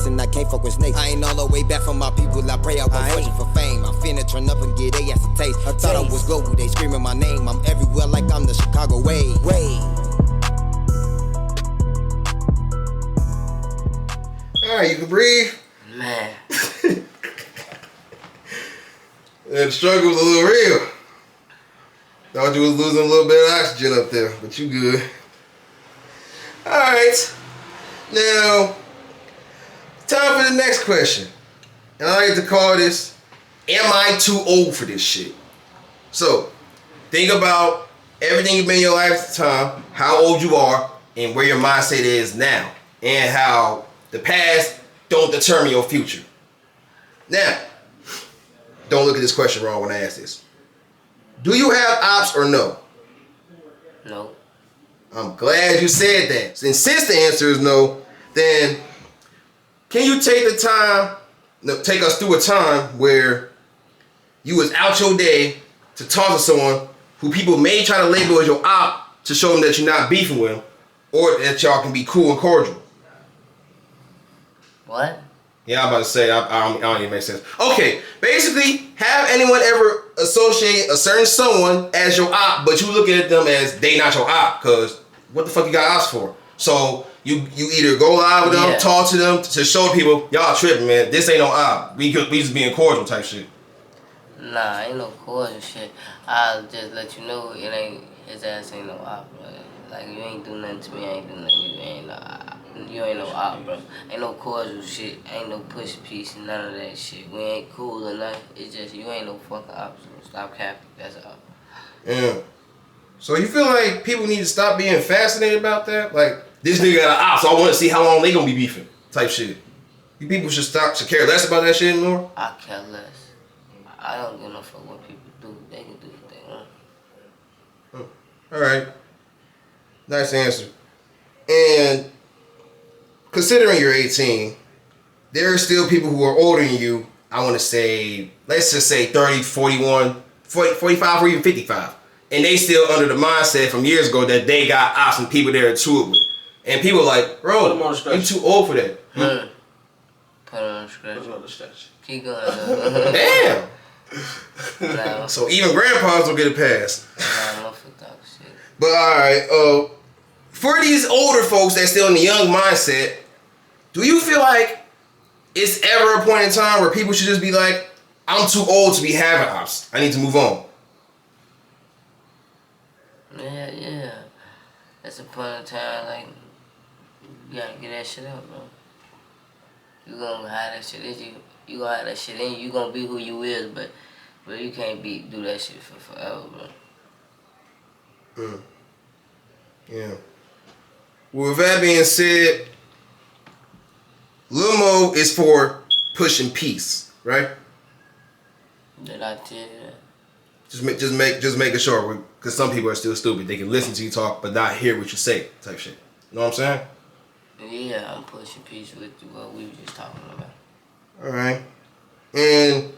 face and I can't fuck with snakes. I ain't all the way back from my people, I pray I won't fortune for fame. I'm finna turn up and get they ass a taste. I thought I was global, they screaming my name. I'm everywhere like I'm the Chicago way. Alright, you can breathe. Man. Yeah, the struggle was a little real. Thought you was losing a little bit of oxygen up there, but you good. Alright. Now, time for the next question. And I like to call this, am I too old for this shit? So, think about everything you've been in your lifetime, how old you are, and where your mindset is now. And how the past don't determine your future. Now, don't look at this question wrong when I ask this. Do you have ops or no? No. I'm glad you said that. And since the answer is no, then can you take the time, take us through a time where you was out your day to talk to someone who people may try to label as your op to show them that you're not beefing with them, or that y'all can be cool and cordial? What? Yeah, I'm about to say, I don't even make sense. Okay, basically, have anyone ever associate a certain someone as your op, but you looking at them as they not your op, because what the fuck you got ops for? So you either go live with them, talk to them, to show people, y'all tripping, man, this ain't no op. We just being cordial type shit. Nah, ain't no cordial shit. I'll just let you know his ass ain't no op, bro. Like, you ain't do nothing to me, I ain't do nothing to you, ain't no op. You ain't no op, bro. Ain't no cordial shit. Ain't no push piece, none of that shit. We ain't cool or nothing. It's just you ain't no fucking op. So stop capping. That's all. Yeah. So you feel like people need to stop being fascinated about that? Like, this nigga got an op, so I want to see how long they gonna be beefing. Type shit. You people should care less about that shit anymore? I care less. I don't give no fuck what people do. They can do what they want. Alright. Nice answer. And considering you're 18, there are still people who are older than you, I want to say, let's just say 30, 41, 40, 45, or even 55. And they still under the mindset from years ago that they got ops and people there to it with. And people are like, bro, you too old for that. Put on the stretch. Keep going. Damn. No. So even grandpas don't get a pass. Nah, motherfucker talk shit. But alright, for these older folks that's still in the young mindset, do you feel like it's ever a point in time where people should just be like, I'm too old to be having ops, I need to move on? Yeah. That's a point in time, like, you gotta get that shit up, bro. You gonna have that shit in you. You gonna have that shit in you. You gonna be who you is, but you can't do that shit for forever, bro. Yeah. Well, with that being said, Lil Moe is for pushing peace, right? Did I tell you that? Just making sure, because some people are still stupid. They can listen to you talk, but not hear what you say, type shit. You know what I'm saying? Yeah, I'm pushing peace with what we were just talking about. All right. And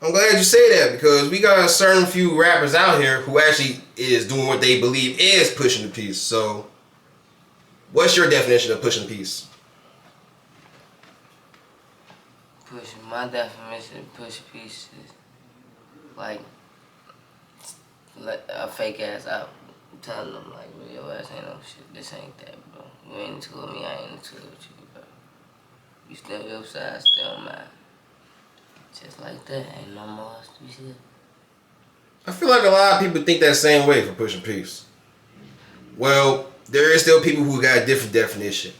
I'm glad you say that, because we got a certain few rappers out here who actually is doing what they believe is pushing the peace. So, what's your definition of pushing peace? My definition of pushing peace is like a fake ass out. I'm telling them like, bro, your ass ain't no shit. This ain't that, bro. You ain't into me, I ain't into it with you, bro. You still your side, still mine. Just like that, ain't no more else to be said. I feel like a lot of people think that same way for pushing peace. Well, there is still people who got a different definition.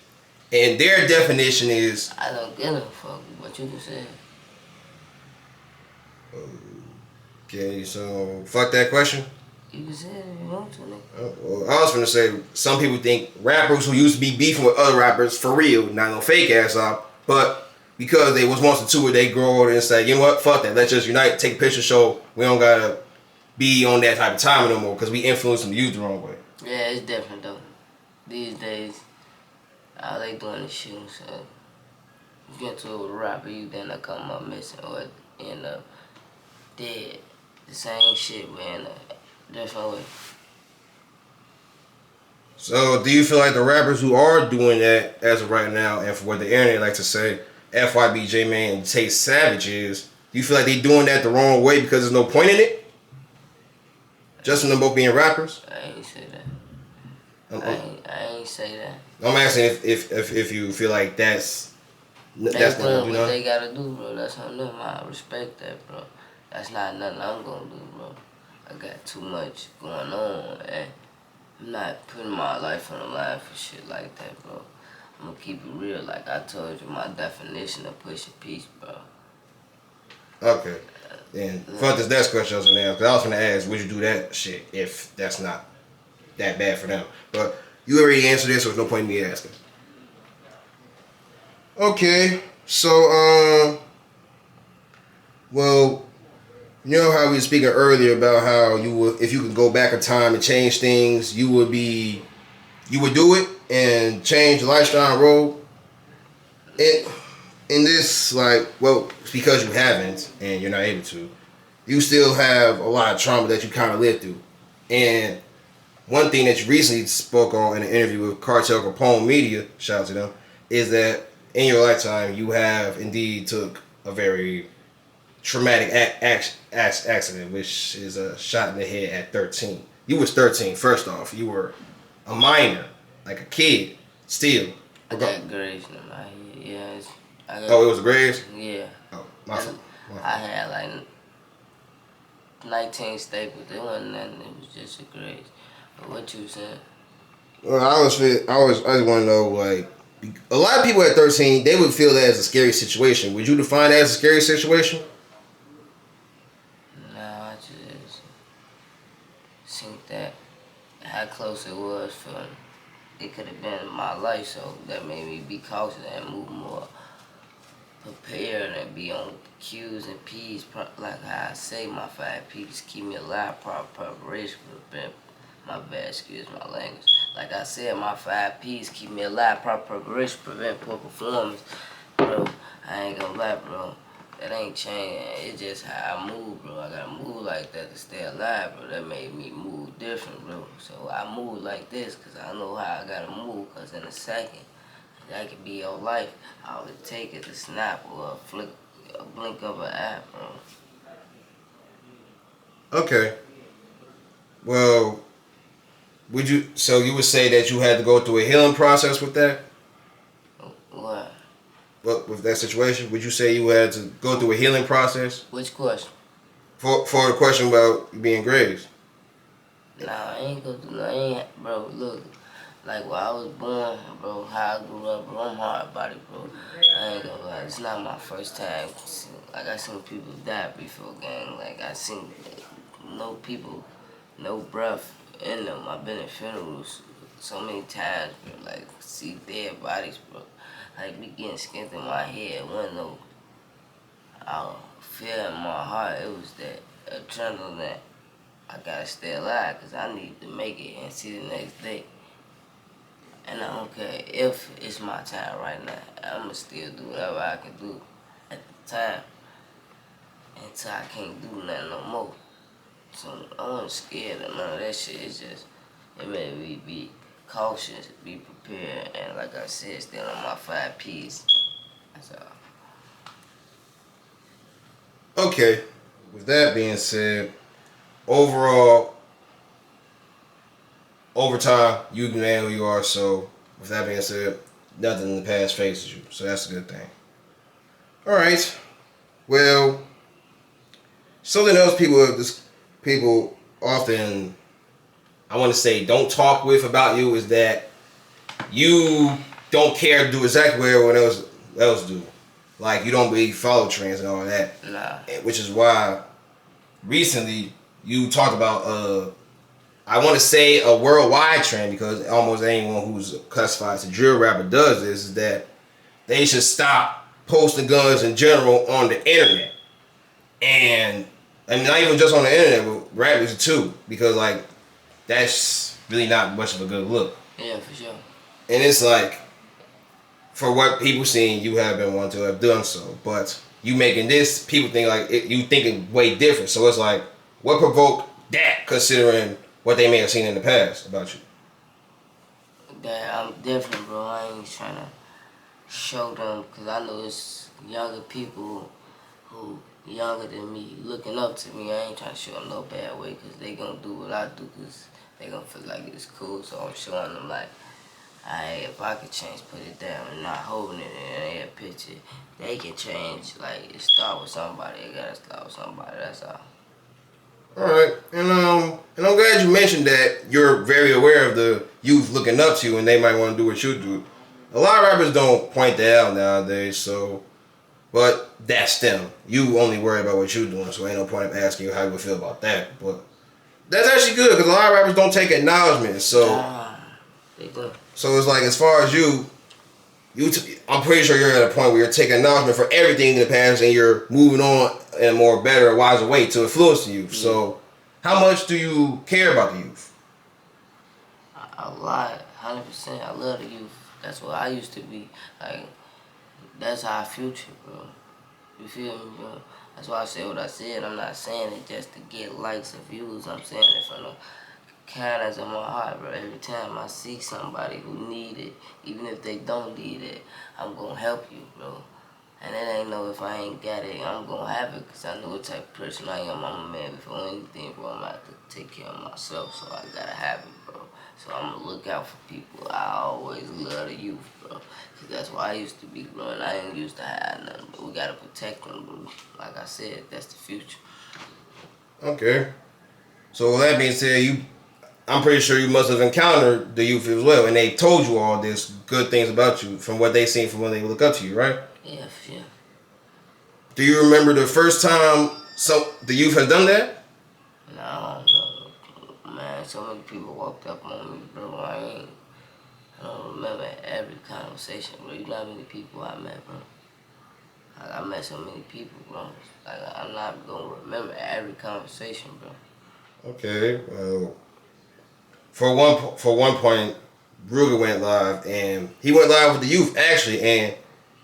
And their definition is... I don't give a fuck what you just said. Okay, so fuck that question? You can say it if you want to, nigga. Well, I was gonna say, some people think rappers who used to be beefing with other rappers for real, not no fake ass up, but because they was once or two, they grow older and say, you know what, fuck that, let's just unite, take a picture, show we don't gotta be on that type of time no more, because we influence them to use the wrong way. Yeah, it's different though. These days, all they doing is shooting, so if you get into it with a rapper, you then come up missing or end up dead. The same shit, but in a different way. So, do you feel like the rappers who are doing that as of right now, and for what the internet like to say, FYB, J-Man, and Tay Savage is, do you feel like they doing that the wrong way because there's no point in it? Just from them both being rappers? I ain't say that. I ain't say that. I'm asking if you feel like that's They not doing you what know? they gotta do, bro. That's on them. I respect that, bro. That's not nothing I'm gonna do, bro. I got too much going on, and I'm not putting my life on the line for shit like that, bro. I'm gonna keep it real. Like I told you, my definition of pushing peace, bro. Okay. And fuck this next question I was gonna ask, because I was gonna ask, would you do that shit if that's not that bad for them? But you already answered this, so there's no point in me asking. Okay, so well, you know how we were speaking earlier about how you would, if you could go back in time and change things, you would do it and change the lifestyle and roll. In this, like, well, it's because you haven't and you're not able to. You still have a lot of trauma that you kind of lived through. And one thing that you recently spoke on in an interview with Cartel Capone Media, shout out to them, is that in your lifetime you have indeed took a very traumatic accident, which is a shot in the head at 13. You was 13, first off. You were a minor, like a kid, still. I got graves in my head, yeah. Oh, it was the graves? Yeah. Oh, my fault. I had like 19 staples. It wasn't nothing. It was just a graves. But what you said? Well, I just want to know, like, a lot of people at 13, they would feel that as a scary situation. Would you define that as a scary situation? No, I just think that how close it was for it could have been my life, so that made me be cautious and move more prepared and be on Q's and P's, like how I say my 5 P's keep me alive, proper preparation for the my bad, excuse my language. Like I said, my 5 P's keep me alive, proper preparation, prevent poor performance. Bro, I ain't gonna lie, bro. That ain't changing. It's just how I move, bro. I gotta move like that to stay alive, bro. That made me move different, bro. So I move like this because I know how I gotta move, because in a second, that could be your life. All it take is a snap or a blink of an eye, bro. Okay. Well, so you would say that you had to go through a healing process with that? What? Well, with that situation, would you say you had to go through a healing process? Which question? For the question about you being graves. Nah, I ain't go through nothing, bro. Look, like when I was born, bro, how I grew up, bro, I'm hard body, bro. I ain't gonna lie, it's not my first time. Like I seen people die before, gang. Like I seen no people, no breath in them. I've been at funerals so many times, bro. Like see dead bodies, bro. Like me getting skinned in my head, wasn't no fear in my heart. It was that adrenaline that I gotta stay alive because I need to make it and see the next day. And I don't care if it's my time right now. I'ma still do whatever I can do at the time until I can't do nothing no more. So I wasn't scared of none of that shit. It's just, it made me be cautious, be prepared, and like I said, still on my 5 P's. That's all. Okay. With that being said, overall, over time, you the man who you are. So, with that being said, nothing in the past faces you. So that's a good thing. All right. Well, something else people often, I want to say, don't talk with about you is that you don't care to do exactly what everyone else do. Like, you don't really follow trends and all that. Nah. Which is why recently you talked about I want to say a worldwide trend, because almost anyone who's classified as a drill rapper does this, is that they should stop posting guns in general on the internet. And not even just on the internet, but rappers too, because like that's really not much of a good look. Yeah, for sure. And it's like, for what people seeing, you have been one to have done so, but you making this, people think like you thinking way different. So it's like, what provoked that, considering what they may have seen in the past about you? That I'm different, bro. I ain't trying to show them, because I know it's younger people who younger than me looking up to me. I ain't trying to show them no bad way, because they gonna do what I do, because they gonna feel like it's cool. So I'm showing them like, alright, if I could change, put it down and not holding it in a picture, they can change. Like, it start with somebody. It gotta start with somebody. That's all. All right, and I'm glad you mentioned that you're very aware of the youth looking up to you, and they might want to do what you do. A lot of rappers don't point that out nowadays, so. But that's them. You only worry about what you're doing, so ain't no point of asking you how you would feel about that. But that's actually good because a lot of rappers don't take acknowledgement. So, They do. so it's like as far as I'm pretty sure you're at a point where you're taking acknowledgement for everything in the past, and you're moving on in a more better, wiser way to influence the youth. So, how much do you care about the youth? A lot, 100%. I love the youth. That's what I used to be. Like, that's our future, bro. You feel me, bro? That's why I said what I said. I'm not saying it just to get likes and views. I'm saying it from the kindness of my heart, bro. Every time I see somebody who need it, even if they don't need it, I'm gonna help you, bro. And it ain't no if I ain't got it, I'm gonna have it, because I know what type of person I am. I'm a man before anything, bro. I'm gonna have to take care of myself, so I gotta have it, bro. So I'm gonna look out for people. I always love the youth, bro. Cause that's why I used to be, bro. And I didn't used to have nothing, but we gotta protect them, bro. Like I said, that's the future. Okay. So with that being said, I'm pretty sure you must have encountered the youth as well, and they told you all this good things about you from what they seen, from when they look up to you, right? Yeah, yeah. Do you remember the first time the youth has done that? No, I don't know. Man, so many people walked up on me, bro. I don't remember every conversation, bro. You know how many people I met, bro? I met so many people, bro. Like, I'm not gonna remember every conversation, bro. Okay. Well, for one point, Ruger went live, and he went live with the youth actually, and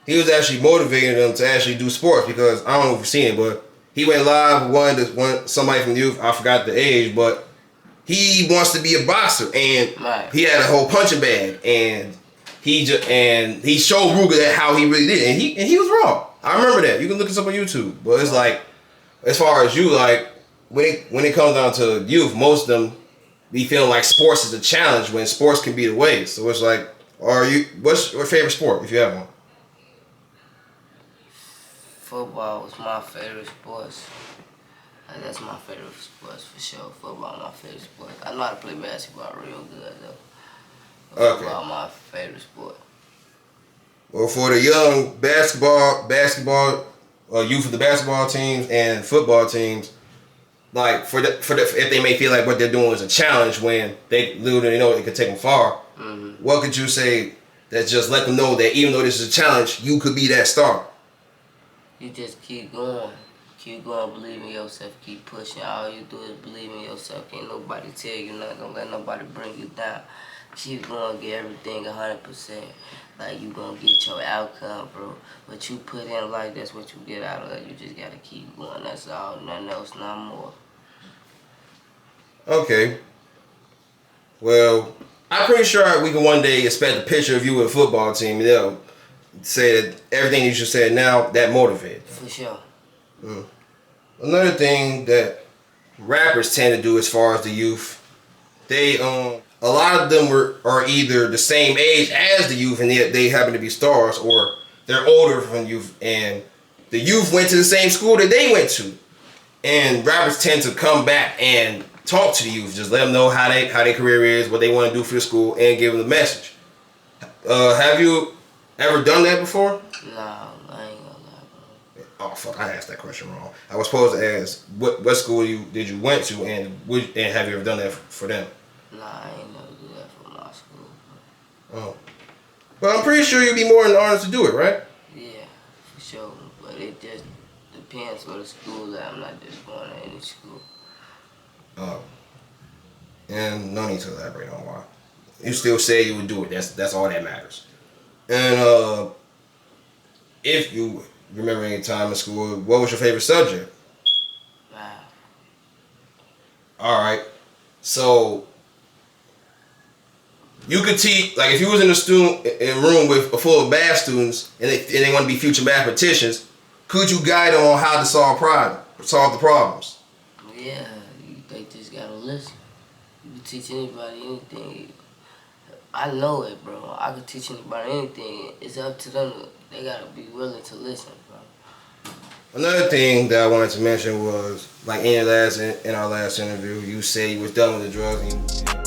he was actually motivating them to actually do sports, because I don't know if you've seen it, but he went live with somebody from the youth. I forgot the age, but he wants to be a boxer, and he had a whole punching bag, and he showed Ruger that how he really did, and he was wrong. I remember that. You can look this up on YouTube, but it's like, as far as you, like when it comes down to youth, most of them be feeling like sports is a challenge when sports can be the way. So it's like, what's your favorite sport if you have one? Football was my favorite sport. Like, that's my favorite sport for sure. Football my favorite sport. I know how to play basketball real good though. Okay. Football my favorite sport. Well, for the young basketball youth of the basketball teams and football teams, like if they may feel like what they're doing is a challenge when they literally know it could take them far. Mm-hmm. What could you say that just let them know that even though this is a challenge, you could be that star? You just keep going. Keep going, believe in yourself, keep pushing. All you do is believe in yourself. Can't nobody tell you nothing. Don't let nobody bring you down. Keep going, get everything 100%. Like, you gonna get your outcome, bro. What you put in life, that's what you get out of it. You just gotta keep going. That's all. Nothing else, not more. Okay. Well, I'm pretty sure we can one day expect a picture of you with a football team. They'll say that everything you just said now, that motivated. For sure. Another thing that rappers tend to do as far as the youth, they a lot of them are either the same age as the youth and they happen to be stars, or they're older than youth and the youth went to the same school that they went to. And rappers tend to come back and talk to the youth, just let them know how their career is, what they want to do for the school, and give them the message. Have you ever done that before? No, I ain't gonna lie, bro. Oh fuck! I asked that question wrong. I was supposed to ask what school did you went to, and have you ever done that for them? Nah, I ain't never do that for my school, bro. Oh, but I'm pretty sure you'd be more than honest to do it, right? Yeah, for sure. But it just depends where the school at. I'm not just going to any school. Oh, and no need to elaborate on why. You still say you would do it. That's all that matters. And if you remember any time in school, what was your favorite subject? Wow. All right. So you could teach, like if you was in a room with full of bad students and they want to be future mathematicians, could you guide them on how to solve the problems? Yeah, they just gotta listen. You can teach anybody anything. I know it, bro. I could teach anybody anything. It's up to them. They gotta be willing to listen, bro. Another thing that I wanted to mention was, like in our last interview, you said you was done with the drugs and